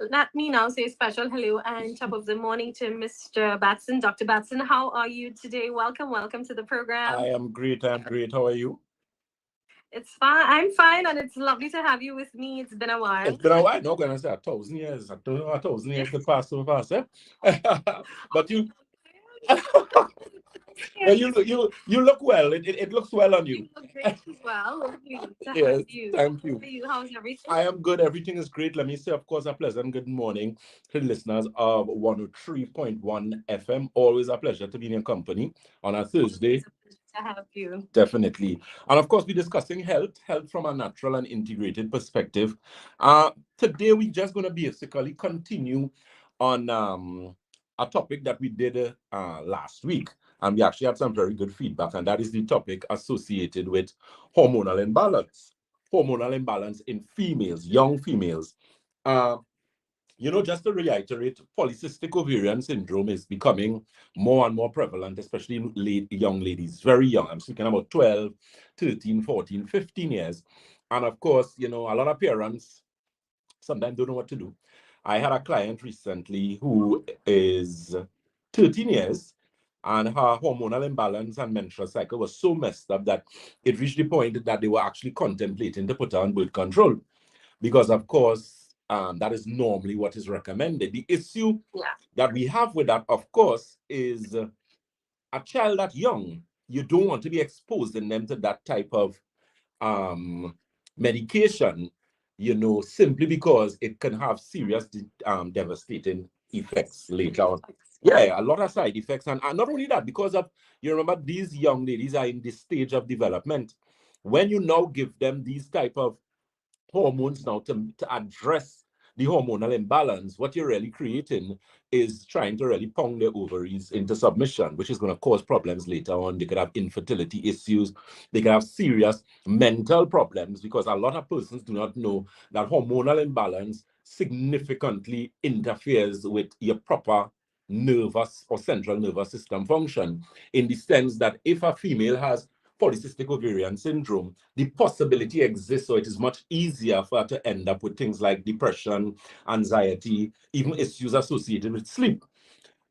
Let me now say a special hello and top of the morning to Mr. Batson. Dr. Batson, how are you today? Welcome to the I program. am great. I'm great. How are you? It's fine. I'm fine, and it's lovely to have you with me. It's been a It's while. been a while. Not gonna say 1,000 years. A thousand years could pass so fast, eh? But you, Yes, well, you look well. It looks well on you you. look great as well. Lovely to have Yes, you. thank How you. are you? How's everything? I am good. Everything is great. Let me say, of course, a pleasant good morning to the listeners of 103.1 FM. Always a pleasure to be in your company on a Always Thursday. a pleasure to have you. Definitely. And of course, we're discussing health from a natural and integrated perspective. Today, we're just going to basically continue on a topic that we did last week. And we actually had some very good feedback, and that is the topic associated with hormonal imbalance. Hormonal imbalance in females, young females. Uh, just to reiterate, polycystic ovarian syndrome is becoming more and more prevalent, especially in young ladies, very young. I'm speaking about 12, 13, 14, 15 years. And of course, a lot of parents sometimes don't know what to do. I had a client recently who is 13 years, and her hormonal imbalance and menstrual cycle was so messed up that it reached the point that they were actually contemplating to put her on birth control because, of course, that is normally what is recommended. The issue that we have with that, of course, is a child that young, you don't want to be exposing them to that type of um, medication, simply because it can have serious, devastating effects later on. Yeah, a lot of side effects. And not only that, because of, you remember, these young ladies are in this stage of development. When you now give them these type of hormones now to address the hormonal imbalance, what you're really creating is trying to really pound their ovaries into submission, which is going to cause problems later on. They could have infertility issues. They could have serious mental problems because a lot of persons do not know that hormonal imbalance significantly interferes with your proper nervous or central nervous system function, in the sense that if a female has polycystic ovarian syndrome, the possibility exists, so it is much easier for her to end up with things like depression, anxiety, even issues associated with sleep.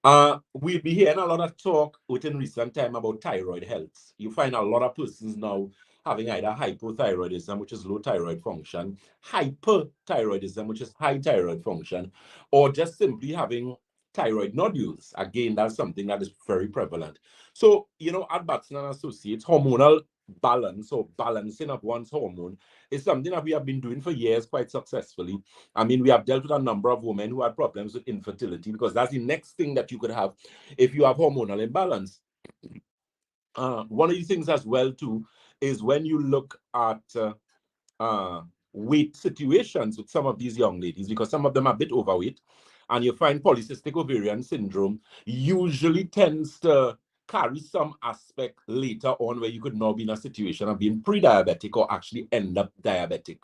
We'll be hearing a lot of talk within recent time about thyroid health. You find a lot of persons now having either hypothyroidism, which is low thyroid function, hyperthyroidism, which is high thyroid function, or just simply having thyroid nodules. Again, that's something that is very prevalent. So, at Batson and Associates, hormonal balance or balancing of one's hormone is something that we have been doing for years quite successfully. I mean, we have dealt with a number of women who had problems with infertility, because that's the next thing that you could have if you have hormonal imbalance. One of the things as well too is when you look at uh, weight situations with some of these young ladies, because some of them are a bit overweight, and you find polycystic ovarian syndrome usually tends to carry some aspect later on where you could now be in a situation of being pre-diabetic or actually end up diabetic.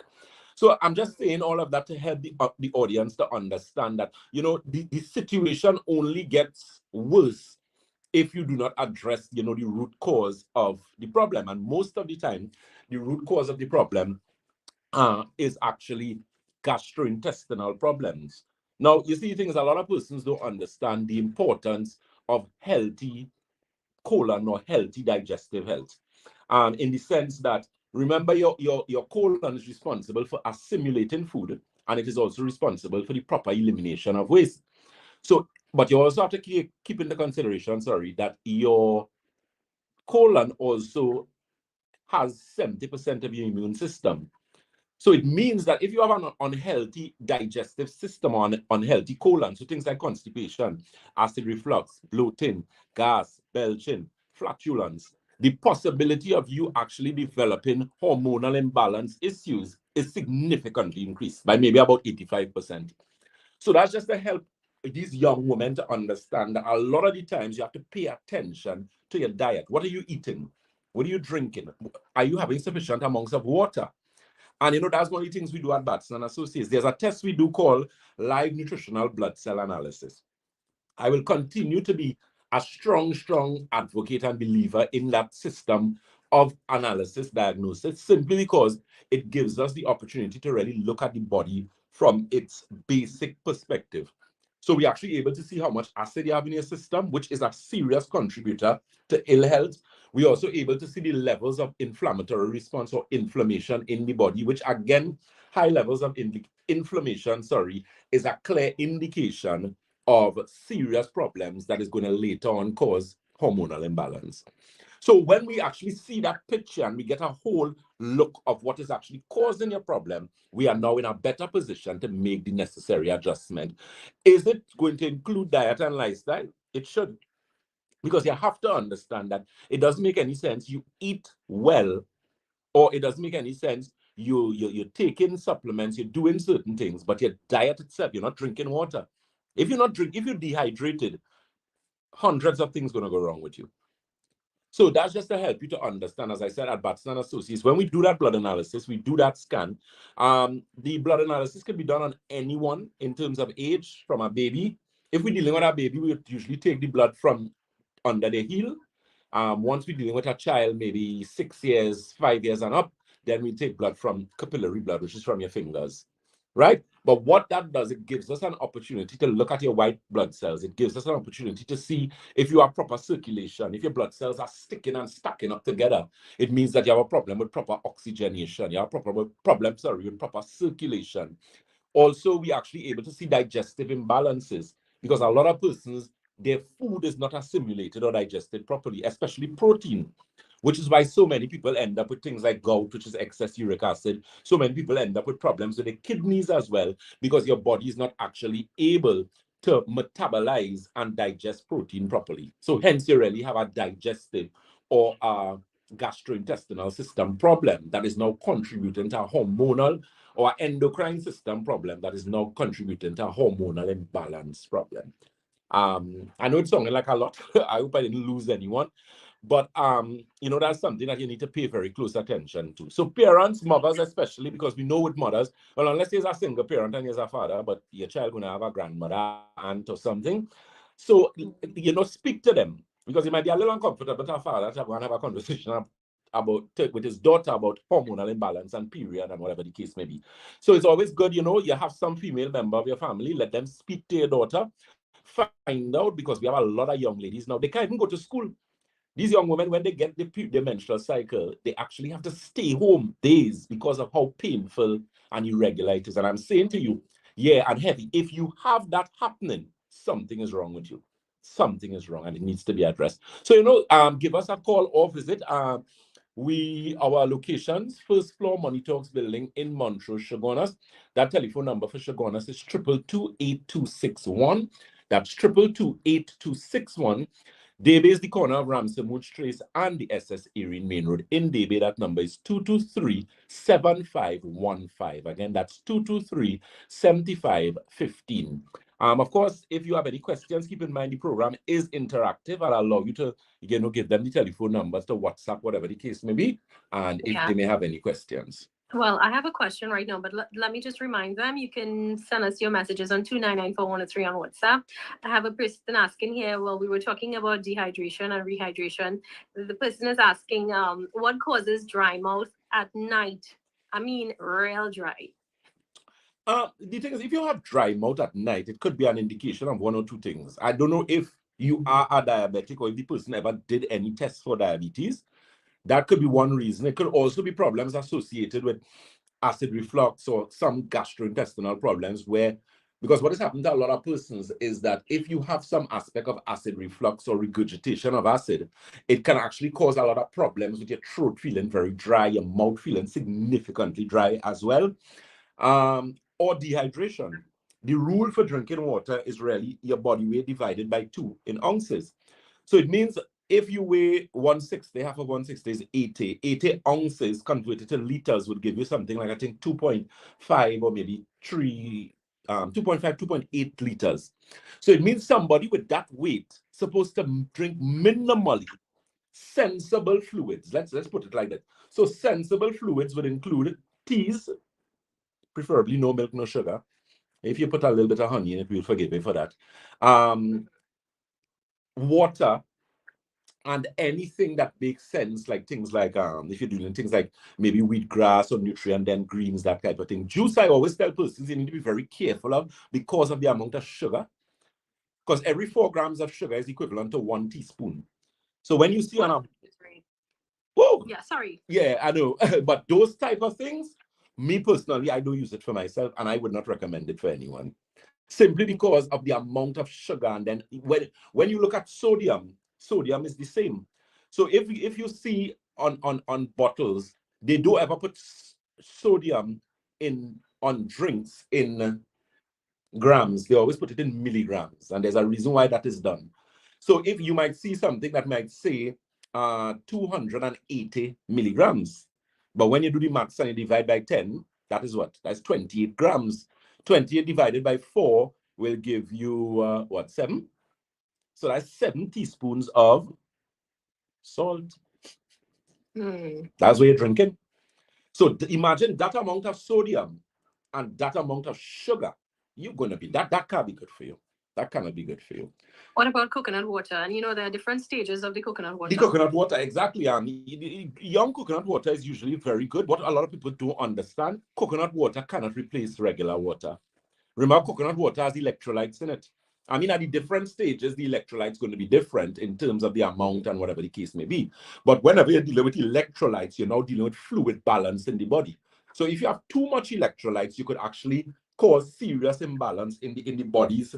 So I'm just saying all of that to help the audience to understand that, the situation only gets worse if you do not address, the root cause of the problem. And most of the time, the root cause of the problem is actually gastrointestinal problems. Now, you see, things a lot of persons don't understand the importance of healthy colon or healthy digestive health. In the sense that, remember, your colon is responsible for assimilating food, and it is also responsible for the proper elimination of waste. So, but you also have to keep into consideration, sorry, that your colon also has 70% of your immune system. So it means that if you have an unhealthy digestive system or an unhealthy colon, so things like constipation, acid reflux, bloating, gas, belching, flatulence, the possibility of you actually developing hormonal imbalance issues is significantly increased by maybe about 85%. So that's just to help these young women to understand that a lot of the times you have to pay attention to your diet. What are you eating? What are you drinking? Are you having sufficient amounts of water? And that's one of the things we do at Batson and Associates. There's a test we do called live nutritional blood cell analysis. I will continue to be a strong advocate and believer in that system of analysis diagnosis, simply because it gives us the opportunity to really look at the body from its basic perspective. So we're actually able to see how much acid you have in your system, which is a serious contributor to ill health. We're also able to see the levels of inflammatory response or inflammation in the body, which again, high levels of inflammation, is a clear indication of serious problems that is going to later on cause hormonal imbalance. So when we actually see that picture and we get a whole look of what is actually causing your problem, we are now in a better position to make the necessary adjustment. Is it going to include diet and lifestyle? It should, because you have to understand that it doesn't make any sense you eat well, or it doesn't make any sense you're taking supplements, you're doing certain things, but your diet itself, you're not drinking water. If you're dehydrated, hundreds of things going to go wrong with you. So that's just to help you to understand, as I said, at Batson Associates, when we do that blood analysis, we do that scan. The blood analysis can be done on anyone in terms of age, from a baby. If we're dealing with a baby, we would usually take the blood from under the heel. Once we're dealing with a child, maybe 6 years, 5 years and up, then we take blood from capillary blood, which is from your fingers, right? But what that does, it gives us an opportunity to look at your white blood cells. It gives us an opportunity to see if you have proper circulation, if your blood cells are sticking and stacking up together. It means that you have a problem with proper oxygenation. You have a problem with proper circulation. Also, we actually able to see digestive imbalances, because a lot of persons, their food is not assimilated or digested properly, especially protein, which is why so many people end up with things like gout, which is excess uric acid. So many people end up with problems with the kidneys as well, because your body is not actually able to metabolize and digest protein properly. So hence you really have a digestive or a gastrointestinal system problem that is now contributing to a hormonal or endocrine system problem that is now contributing to a hormonal imbalance problem. I know it's sounding like a lot. I hope I didn't lose anyone. But that's something that you need to pay very close attention to. So parents, mothers especially, because we know with mothers, well, unless there's a single parent and there's a father, but your child gonna have a grandmother, aunt or something. So speak to them, because it might be a little uncomfortable to a father to go and have a conversation with his daughter about hormonal imbalance and period and whatever the case may be. So it's always good, you have some female member of your family, let them speak to your daughter, find out, because we have a lot of young ladies now, they can't even go to school. These young women, when they get the menstrual cycle, they actually have to stay home days because of how painful and irregular it is. And I'm saying to you, yeah, and heavy, if you have that happening, something is wrong with you. Something is wrong and it needs to be addressed. So, give us a call or visit. Our locations, first floor Money Talks building in Montrose, Chaguanas. That telephone number for Chaguanas is 222-8261. That's 222-8261. Debe is the corner of Ramsey Mooch Trace and the SS Erin Main Road. In Debe, that number is 223-7515. Again, that's 223-7515. Of course, if you have any questions, keep in mind the program is interactive. I'll allow you to, give them the telephone numbers to WhatsApp, whatever the case may be, and if they may have any questions. Well, I have a question right now, but let me just remind them. You can send us your messages on 2994103 on WhatsApp. I have a person asking here, well, we were talking about dehydration and rehydration. The person is asking, what causes dry mouth at night? I mean, real dry. The thing is, if you have dry mouth at night, it could be an indication of one or two things. I don't know if you are a diabetic or if the person ever did any tests for diabetes. That could be one reason. It could also be problems associated with acid reflux or some gastrointestinal problems because what has happened to a lot of persons is that if you have some aspect of acid reflux or regurgitation of acid, it can actually cause a lot of problems with your throat feeling very dry, your mouth feeling significantly dry as well, or dehydration. The rule for drinking water is really your body weight divided by 2 in ounces. So it means if you weigh 160, half of 160 is 80 ounces converted to liters would give you something like, I think, 2.5 or maybe 2.5, 2.8 liters. So it means somebody with that weight supposed to drink minimally sensible fluids. Let's put it like that. So sensible fluids would include teas, preferably no milk, no sugar. If you put a little bit of honey in it, we'll forgive you for that. Water, And anything that makes sense, like things like if you're doing things like maybe wheatgrass or nutrient then greens, that type of thing. Juice, I always tell persons you need to be very careful of because of the amount of sugar. Because every 4 grams of sugar is equivalent to 1 teaspoon. So when you see on a whoa, yeah, sorry. yeah, I know. But those type of things, me personally, I don't use it for myself, and I would not recommend it for anyone. Simply because of the amount of sugar. And then when you look at sodium, sodium is the same. So if you see on bottles, they don't ever put sodium in on drinks in grams. They always put it in milligrams, and there's a reason why that is done. So if you might see something that might say 280 milligrams, but when you do the maths and you divide by 10, that is what? That's 28 grams. 28 divided by 4 will give you what, 7? So that's 7 teaspoons of salt. That's what you're drinking. So imagine that amount of sodium and that amount of sugar. You're gonna be that can't be good for you. That cannot be good for you. What about coconut water? And there are different stages of the coconut water. The coconut water, exactly. And young coconut water is usually very good. What a lot of people don't understand, coconut water cannot replace regular water. Remember, coconut water has electrolytes in it. I mean, at the different stages, the electrolytes going to be different in terms of the amount and whatever the case may be. But whenever you're dealing with electrolytes, you're now dealing with fluid balance in the body. So if you have too much electrolytes, you could actually cause serious imbalance in the body's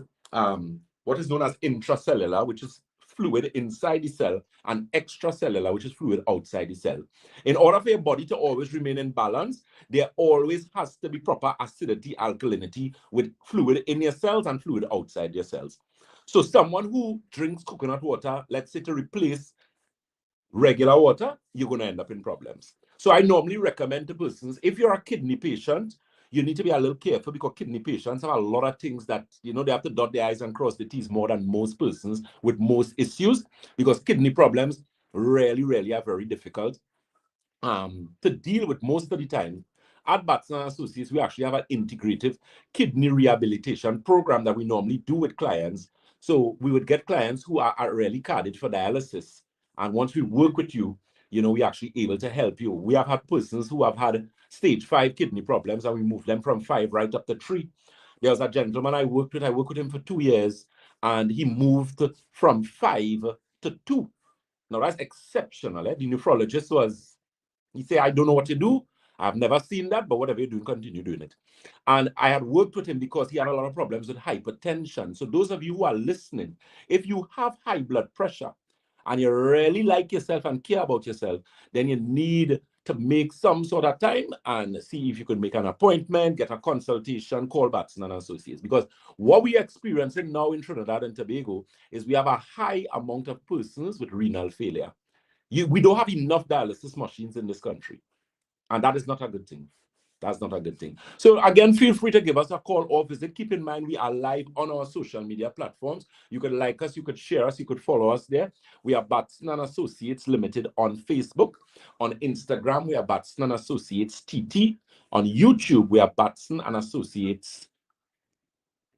what is known as intracellular, which is fluid inside the cell, and extracellular, which is fluid outside the cell. In order for your body to always remain in balance, there always has to be proper acidity, alkalinity with fluid in your cells and fluid outside your cells. So someone who drinks coconut water, let's say to replace regular water, you're going to end up in problems. So I normally recommend to persons, if you're a kidney patient, you need to be a little careful because kidney patients have a lot of things that, they have to dot their I's and cross the T's more than most persons with most issues, because kidney problems really, really are very difficult to deal with most of the time. At Batson Associates, we actually have an integrative kidney rehabilitation program that we normally do with clients. So we would get clients who are really carded for dialysis. And once we work with you, we're actually able to help you. We have had persons who have had stage 5 kidney problems, and we move them from 5 right up to 3. There was a gentleman I worked with him for 2 years, and he moved from 5 to 2. Now that's exceptional. The nephrologist he said, I don't know what you do. I've never seen that, but whatever you're doing, continue doing it. And I had worked with him because he had a lot of problems with hypertension. So those of you who are listening, if you have high blood pressure and you really like yourself and care about yourself, then you need to make some sort of time and see if you could make an appointment, get a consultation, call Batson and Associates. Because what we are experiencing now in Trinidad and Tobago is we have a high amount of persons with renal failure. We don't have enough dialysis machines in this country. And that is not a good thing. That's not a good thing. So again, feel free to give us a call or visit. Keep in mind, we are live on our social media platforms. You could like us, you could share us, you could follow us there. We are Batson and Associates Limited on Facebook. On Instagram, we are Batson and Associates TT. On YouTube, we are Batson and Associates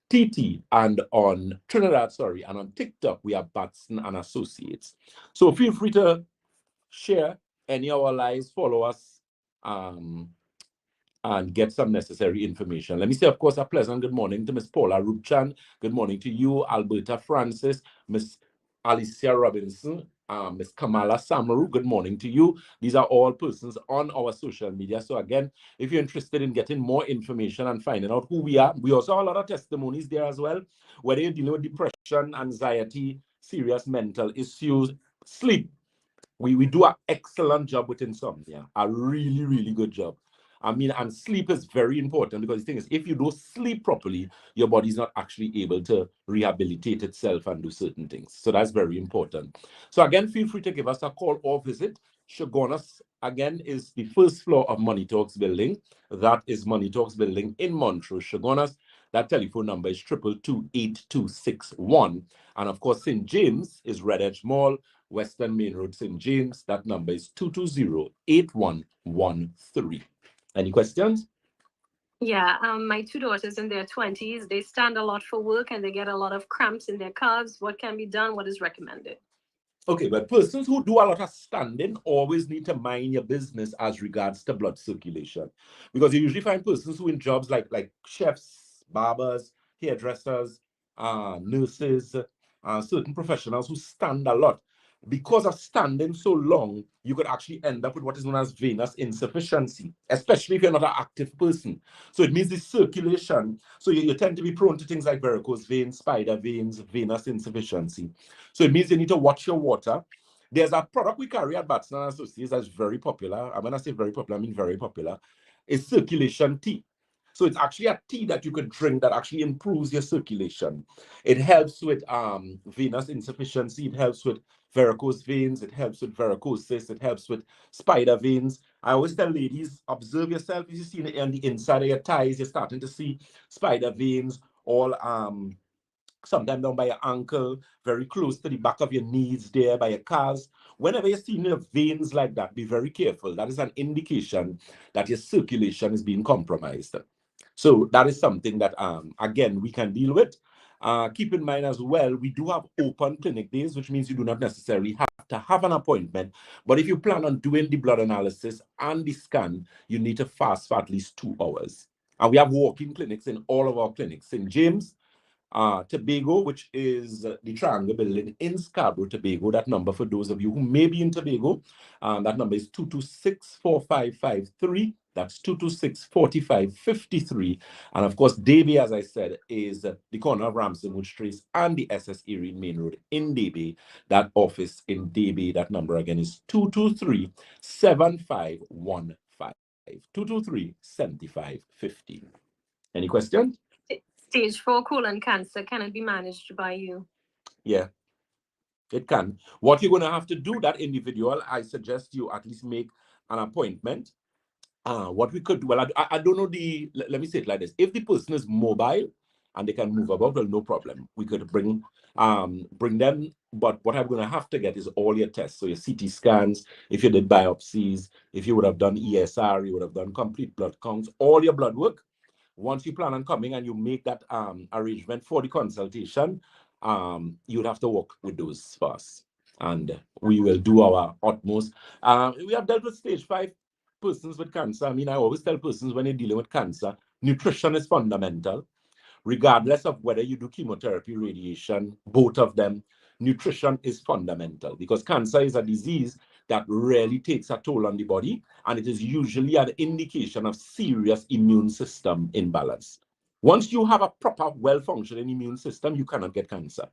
TT, and on Trinidad, and on TikTok, we are Batson and Associates. So feel free to share any of our lives, follow us, and get some necessary information. Let me say, of course, a pleasant good morning to Miss Paula Rupchan. Good morning to you, Alberta Francis, Miss Alicia Robinson, Miss Kamala Samaru. Good morning to you. These are all persons on our social media. So again, if you're interested in getting more information and finding out who we are, we also have a lot of testimonies there as well, whether you're dealing with depression, anxiety, serious mental issues, sleep. We do an excellent job with insomnia, a really, really good job. I mean, and sleep is very important because the thing is, if you don't sleep properly, your body's not actually able to rehabilitate itself and do certain things. So that's very important. So again, feel free to give us a call or visit. Shogunas, again, is the first floor of Money Talks building. That is Money Talks building in Montrose, Shogunas. That telephone number is 222-8261. And of course, St. James is Red Edge Mall, Western Main Road, St. James. That number is 220-8113. Any questions? Yeah, my 2 daughters in their 20s, they stand a lot for work and they get a lot of cramps in their calves. What can be done? What is recommended? Okay, but persons who do a lot of standing always need to mind your business as regards to blood circulation, because you usually find persons who in jobs like chefs, barbers, hairdressers, nurses, certain professionals who stand a lot. Because of standing so long, you could actually end up with what is known as venous insufficiency, especially if you're not an active person. So it means the circulation. So you tend to be prone to things like varicose veins, spider veins, venous insufficiency. So it means you need to watch your water. There's a product we carry at Batson and Associates that's very popular. And when I say very popular, I mean very popular. It's circulation tea. So it's actually a tea that you could drink that actually improves your circulation. It helps with venous insufficiency. It helps with varicose veins. It helps with varicosis. It helps with spider veins. I always tell ladies, observe yourself. If you see it on the inside of your thighs, you're starting to see spider veins, all sometimes down by your ankle, very close to the back of your knees there, by your calves. Whenever you see your veins like that, be very careful. That is an indication that your circulation is being compromised. So that is something that, again, we can deal with. Keep in mind as well, we do have open clinic days, which means you do not necessarily have to have an appointment. But if you plan on doing the blood analysis and the scan, you need to fast for at least 2 hours. And we have walk-in clinics in all of our clinics. St. James, Tobago, which is the Triangle Building in Scarborough, Tobago. That number, for those of you who may be in Tobago, that number is 226-4553. That's 226-4553. And of course, Davie, as I said, is the corner of Ramsden Wood Street and the SS Erie Main Road in Davie. That office in Davie, that number again is 223-7515. 223-7515. Any questions? Stage 4 colon cancer, can it be managed by you? Yeah, it can. What you're going to have to do, that individual, I suggest you at least make an appointment. What we could do, well, I don't know let me say it like this. If the person is mobile and they can move about, well, no problem. We could bring them. But what I'm going to have to get is all your tests. So your CT scans, if you did biopsies, if you would have done ESR, you would have done complete blood counts, all your blood work. Once you plan on coming and you make that arrangement for the consultation, you'd have to work with those first. And we will do our utmost. We have dealt with stage 5 persons with cancer. I mean, I always tell persons when you're dealing with cancer, nutrition is fundamental. Regardless of whether you do chemotherapy, radiation, both of them, nutrition is fundamental, because cancer is a disease that really takes a toll on the body, and it is usually an indication of serious immune system imbalance. Once you have a proper, well-functioning immune system, you cannot get cancer.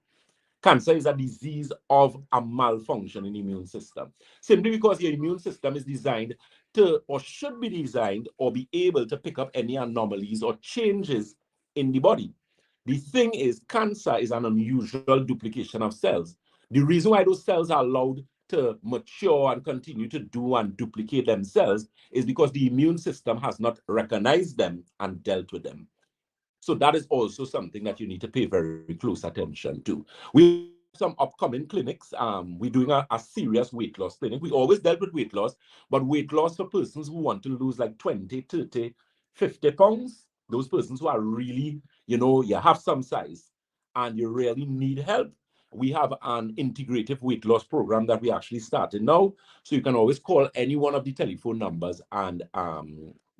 Cancer is a disease of a malfunctioning immune system, simply because your immune system is designed to, or should be designed, or be able to pick up any anomalies or changes in the body. The thing is, cancer is an unusual duplication of cells. The reason why those cells are allowed to mature and continue to do and duplicate themselves is because the immune system has not recognized them and dealt with them. So that is also something that you need to pay very close attention to. We have some upcoming clinics. We're doing a serious weight loss clinic. We always dealt with weight loss, but weight loss for persons who want to lose like 20, 30, 50 pounds, those persons who are really, you have some size and you really need help. We have an integrative weight loss program that we actually started now. So you can always call any one of the telephone numbers and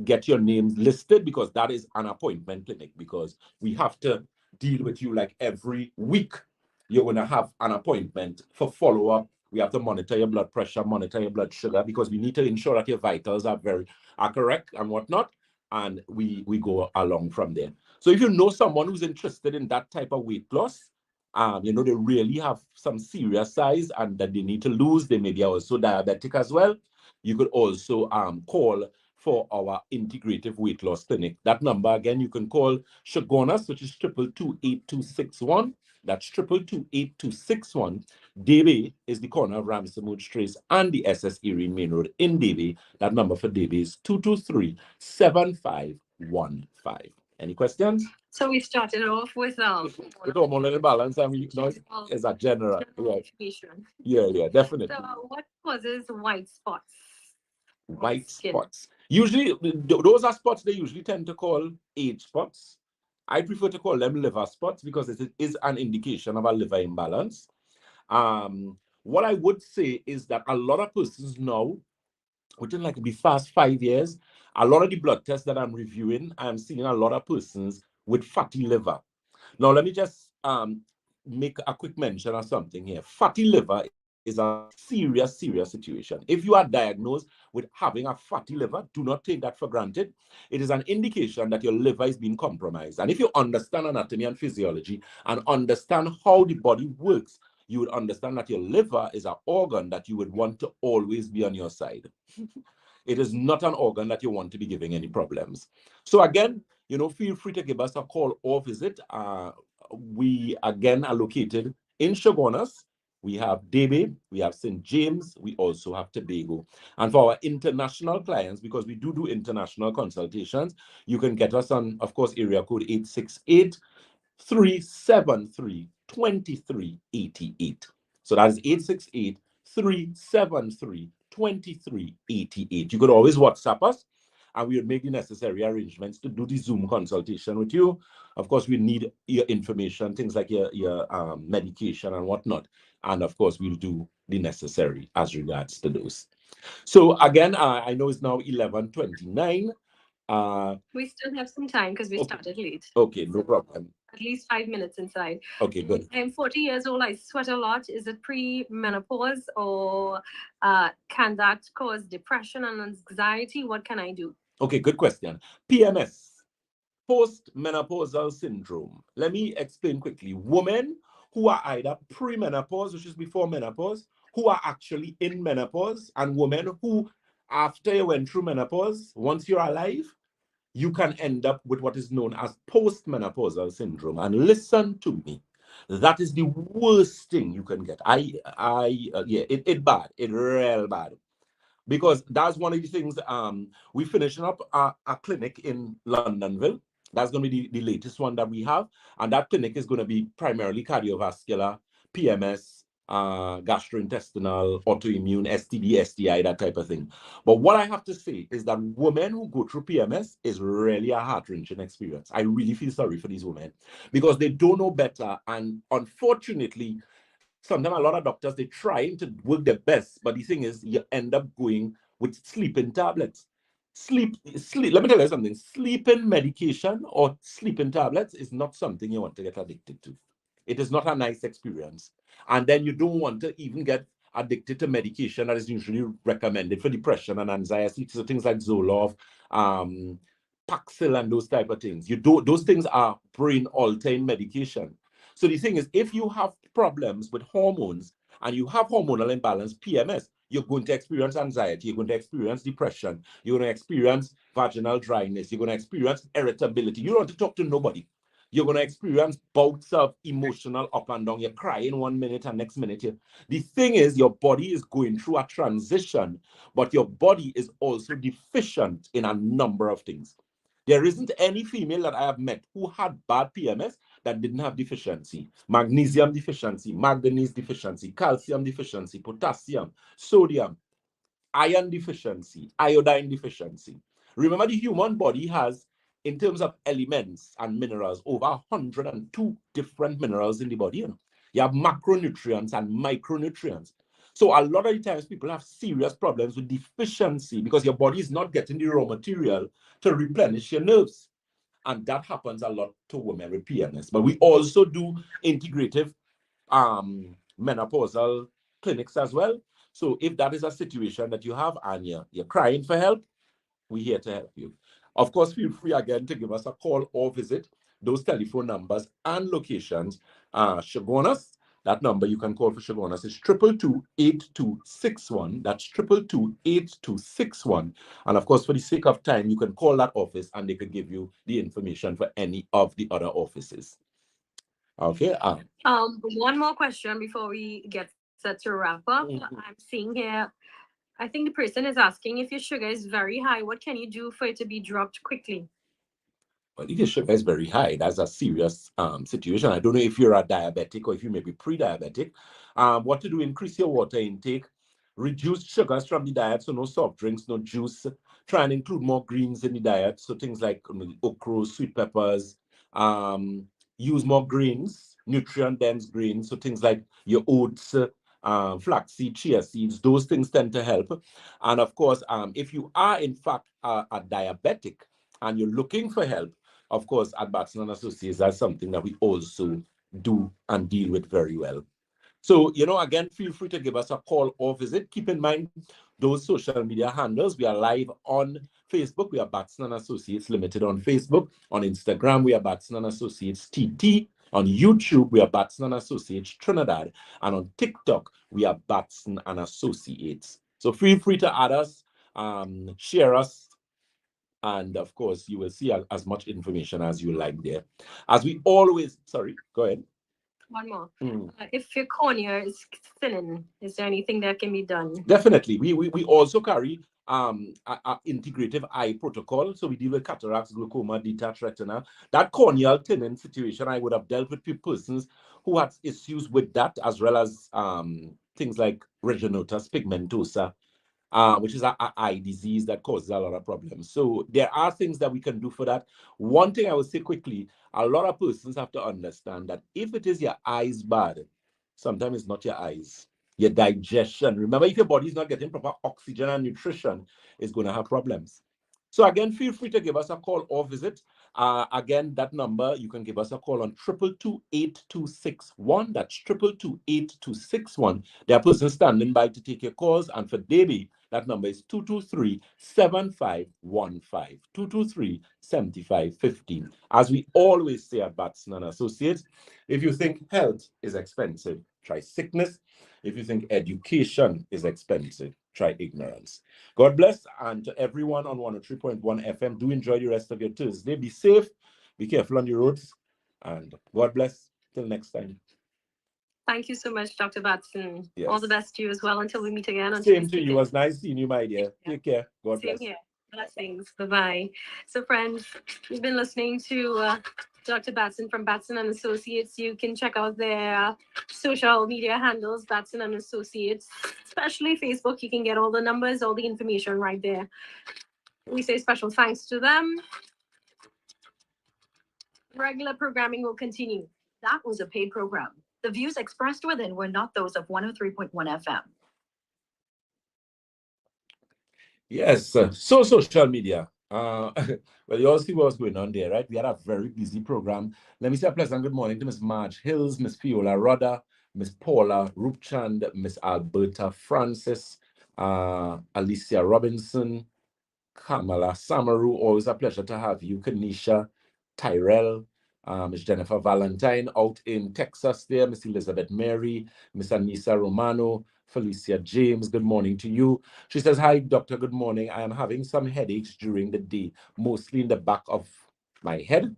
get your names listed, because that is an appointment clinic, because we have to deal with you like every week. You're going to have an appointment for follow-up. We have to monitor your blood pressure, monitor your blood sugar, because we need to ensure that your vitals are correct and whatnot. And we go along from there. So if you know someone who's interested in that type of weight loss, they really have some serious size and that they need to lose, they may be also diabetic as well, you could also call for our integrative weight loss clinic. That number again, you can call Shagonas, which is 222-8261. That's 222-8261. Davie is the corner of Ramsden Wood Street and the SS Erie Main Road in Davie. That number for Davie is 223-7515. Any questions? So we started off with hormonal imbalance, and is a general. Yeah, definitely. So what causes white spots? White spots. Usually, those are spots they usually tend to call age spots. I prefer to call them liver spots because it is an indication of a liver imbalance. What I would say is that a lot of persons now, within like be fast 5 years, a lot of the blood tests that I'm reviewing, I'm seeing a lot of persons with fatty liver. Now, let me just make a quick mention of something here. Fatty liver is a serious, serious situation. If you are diagnosed with having a fatty liver, do not take that for granted. It is an indication that your liver is being compromised. And if you understand anatomy and physiology and understand how the body works, you would understand that your liver is an organ that you would want to always be on your side. It is not an organ that you want to be giving any problems. So again, feel free to give us a call or visit. We again are located in Chaguanas. We have Debe, we have St. James, we also have Tobago. And for our international clients, because we do international consultations, you can get us on, of course, area code 868-373-2388. So that is 868-373-2388. You could always WhatsApp us and we would make the necessary arrangements to do the Zoom consultation with you. Of course, we need your information, things like your medication and whatnot. And of course, we'll do the necessary as regards to those. So again, I know it's now 11:29. We still have some time because we Okay. started late. Okay, no problem. At least 5 minutes inside. Okay, good. I'm 40 years old. I sweat a lot. Is it pre-menopause or can that cause depression and anxiety? What can I do? Okay, good question. PMS, post-menopausal syndrome. Let me explain quickly. Women who are either pre-menopause, which is before menopause, who are actually in menopause, and women who, after you went through menopause, once you're alive, you can end up with what is known as post-menopausal syndrome. And listen to me, that is the worst thing you can get. Yeah, it bad, it real bad, because that's one of the things. We finishing up a clinic in Londonville. That's going to be the latest one that we have, and that clinic is going to be primarily cardiovascular, PMS, gastrointestinal, autoimmune, STD, STI, that type of thing. But what I have to say is that women who go through PMS is really a heart-wrenching experience. I really feel sorry for these women because they don't know better, and unfortunately, sometimes a lot of doctors, they're trying to work their best, but the thing is you end up going with sleeping tablets. Sleep, let me tell you something. Sleeping medication or sleeping tablets is not something you want to get addicted to. It is not a nice experience. And then you don't want to even get addicted to medication that is usually recommended for depression and anxiety. So things like Zoloft, Paxil, and those type of things. Those things are brain altering medication. So the thing is, if you have problems with hormones and you have hormonal imbalance, PMS, you're going to experience anxiety, you're going to experience depression, you're going to experience vaginal dryness, you're going to experience irritability. You don't want to talk to nobody. You're going to experience bouts of emotional up and down. You're crying 1 minute and next minute. The thing is, your body is going through a transition, but your body is also deficient in a number of things. There isn't any female that I have met who had bad PMS that didn't have deficiency. Magnesium deficiency, manganese deficiency, calcium deficiency, potassium, sodium, iron deficiency, iodine deficiency. Remember, the human body has, in terms of elements and minerals, over 102 different minerals in the body. You have macronutrients and micronutrients. So a lot of the times people have serious problems with deficiency because your body is not getting the raw material to replenish your nerves. And that happens a lot to women with PMS. But we also do integrative menopausal clinics as well. So if that is a situation that you have and you're crying for help, we're here to help you. Of course, feel free again to give us a call or visit those telephone numbers and locations. Chaguanas, that number you can call for Chaguanas is 222-8261. That's 222-8261. And of course, for the sake of time, you can call that office and they could give you the information for any of the other offices. Okay. One more question before we get set to wrap up. I'm seeing here, I think the person is asking if your sugar is very high, what can you do for it to be dropped quickly? Well, if your sugar is very high, that's a serious situation. I don't know if you're a diabetic or if you may be pre-diabetic. What to do? Increase your water intake, reduce sugars from the diet, so no soft drinks, no juice. Try and include more greens in the diet, so things like okra, sweet peppers. Use more greens, nutrient-dense greens, so things like your oats, flaxseed, chia seeds, those things tend to help. And of course, if you are in fact a diabetic and you're looking for help, of course, at Batson and Associates, that's something that we also do and deal with very well. So, again, feel free to give us a call or visit. Keep in mind those social media handles. We are live on Facebook. We are Batson and Associates Limited on Facebook. On Instagram, we are Batson and Associates TT. On YouTube, we are Batson and Associates Trinidad. And on TikTok, we are Batson and Associates. So feel free to add us, share us, and of course, you will see as much information as you like there. As we always, sorry, go ahead. One more. If your cornea is thinning, is there anything that can be done? Definitely. We also carry a integrative eye protocol. So we deal with cataracts, glaucoma, detached retina. That corneal thinning situation, I would have dealt with persons who had issues with that, as well as things like retinosis pigmentosa, which is an eye disease that causes a lot of problems. So there are things that we can do for that. One thing I would say quickly, a lot of persons have to understand that if it is your eyes bad, sometimes it's not your eyes, your digestion. Remember, if your body is not getting proper oxygen and nutrition, it's going to have problems. So again, feel free to give us a call or visit. Again, that number, you can give us a call on 222-8261. That's 222-8261. There are persons standing by to take your calls. And for Davey, that number is 223-7515. 223-7515. As we always say at Batson and Associates, if you think health is expensive, try sickness. If you think education is expensive, try ignorance. God bless, and to everyone on 103.1 FM, do enjoy the rest of your Thursday. Be safe, be careful on the roads, and God bless. Till next time. Thank you so much, Dr. Batson. Yes. All the best to you as well until we meet again. Same to you. It was nice seeing you, my dear. Take care. God Same bless. here. Blessings. Bye-bye. So, friends, you've been listening to Dr. Batson from Batson and Associates. You can check out their social media handles, Batson and Associates, especially Facebook. You can get all the numbers, all the information right there. We say special thanks to them. Regular programming will continue. That was a paid program. The views expressed within were not those of 103.1 FM. Yes, so social media. Well, you all see what's going on there, right? We had a very busy program. Let me say a pleasant good morning to Miss Marge Hills, Miss Fiola Rodda, Miss Paula Rupchand, Miss Alberta Francis, Alicia Robinson, Kamala Samaru. Always a pleasure to have you, Kanisha, Tyrell, Miss Jennifer Valentine out in Texas there, Miss Elizabeth Mary, Miss Anissa Romano, Felicia James, good morning to you. She says, hi, doctor, good morning. I am having some headaches during the day, mostly in the back of my head.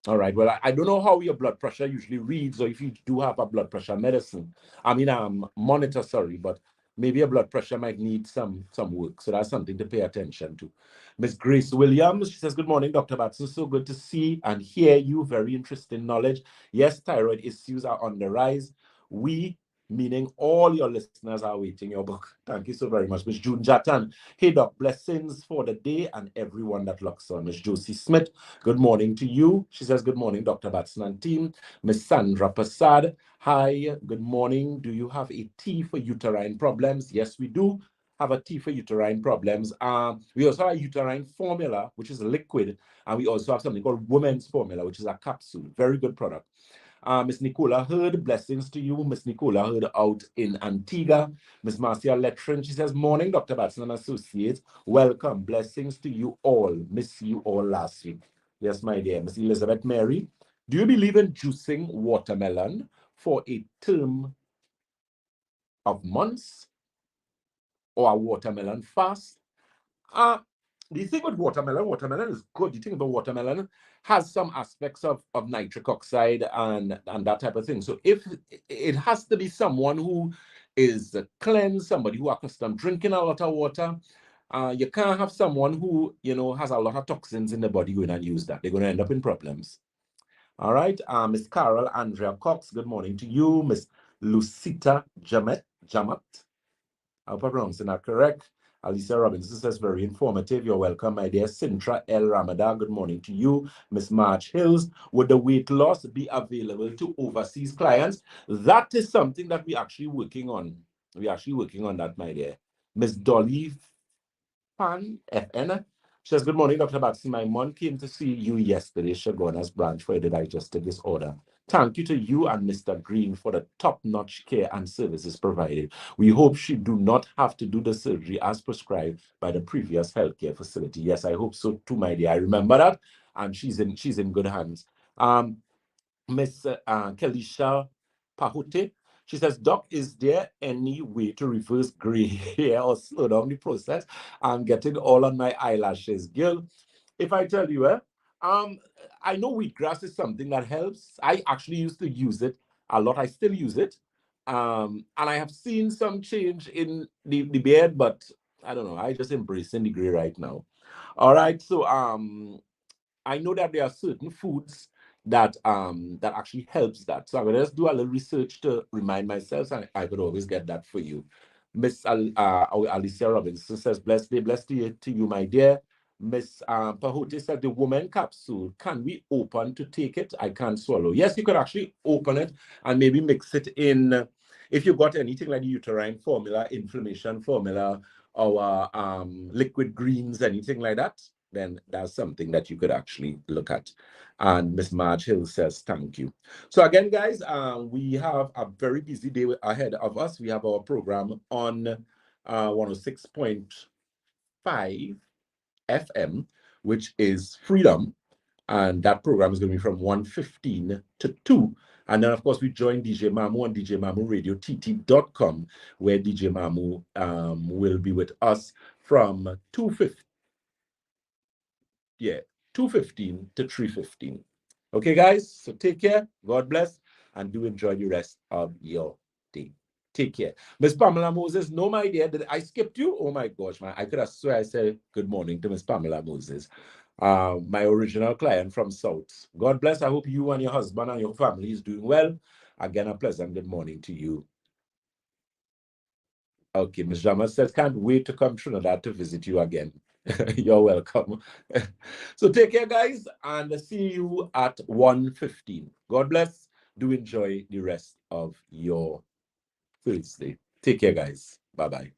All right, well, I don't know how your blood pressure usually reads, or if you do have a blood pressure medicine. Monitor, sorry, but maybe your blood pressure might need some work. So that's something to pay attention to. Miss Grace Williams, she says, good morning, Dr. Batson. So good to see and hear you. Very interesting knowledge. Yes, thyroid issues are on the rise. We, meaning all your listeners, are waiting your book. Thank you so very much. Miss June Jatan, hey, doc, blessings for the day and everyone that locks on. Miss Josie Smith, good morning to you. She says, good morning, Dr. Batson and team. Miss Sandra Prasad, hi, good morning. Do you have a tea for uterine problems? Yes, we do have a tea for uterine problems. We also have a uterine formula, which is a liquid, and we also have something called women's formula, which is a capsule. Very good product. Miss Nicola Hurd, blessings to you. Miss Nicola Hurd out in Antigua. Miss Marcia Letrin, she says, morning, Dr. Batson and Associates. Welcome. Blessings to you all. Miss you all last week. Yes, my dear. Miss Elizabeth Mary, do you believe in juicing watermelon for a term of months or a watermelon fast? The thing with watermelon is good. The thing about watermelon has some aspects of nitric oxide and that type of thing. So if it has to be someone who is cleansed, somebody who accustomed drinking a lot of water. You can't have someone who, has a lot of toxins in the body going and use that. They're going to end up in problems. All right. Miss Carol Andrea Cox, good morning to you. Miss Lucita Jamat. I hope I'm pronouncing that correct. Alicia Robinson says, very informative. You're welcome, my dear. Sintra El Ramadan, good morning to you. Miss March Hills, would the weight loss be available to overseas clients? That is something that we're actually working on. We're actually working on that, my dear. Miss Dolly Pan FN. She says, good morning, Dr. Batson. My mom came to see you yesterday, Shagona's branch for the digestive disorder. Thank you to you and Mr. Green for the top-notch care and services provided. We hope she do not have to do the surgery as prescribed by the previous healthcare facility. Yes, I hope so too, my dear. I remember that, and she's in good hands. Miss Kelisha Pahute, she says, Doc, is there any way to reverse gray hair or slow down the process? I'm getting all on my eyelashes. Girl, if I tell you, I know wheatgrass is something that helps. I actually used to use it a lot. I still use it. And I have seen some change in the beard, but I don't know. I just embracing the gray right now. All right. So I know that there are certain foods that actually helps that. So I'm gonna just do a little research to remind myself, and I could always get that for you. Alicia Robinson says, blessed day to you, my dear. Miss Pahote said, the woman capsule, can we open to take it? I can't swallow. Yes, you could actually open it and maybe mix it in. If you got anything like the uterine formula, inflammation formula, or liquid greens, anything like that, then that's something that you could actually look at. And Miss Marge Hill says, thank you. So again, guys, we have a very busy day ahead of us. We have our program on 106.5 FM, which is Freedom. And that program is going to be from 1:15 to 2. And then, of course, we join DJ Mamu on djmamuradiott.com, where DJ Mamu will be with us from 2:15 to 3:15. Okay, guys, so take care. God bless, and do enjoy the rest of your day. Take care. Miss Pamela Moses, no, my dear, did I skipped you? Oh my gosh, man. I could have swear I said good morning to Miss Pamela Moses, my original client from South. God bless. I hope you and your husband and your family is doing well. Again, a pleasant good morning to you. Okay, Ms. Jama says, can't wait to come to Trinidad to visit you again. You're welcome. So take care, guys, and see you at 1:15. God bless. Do enjoy the rest of your Thursday. Take care, guys. Bye-bye.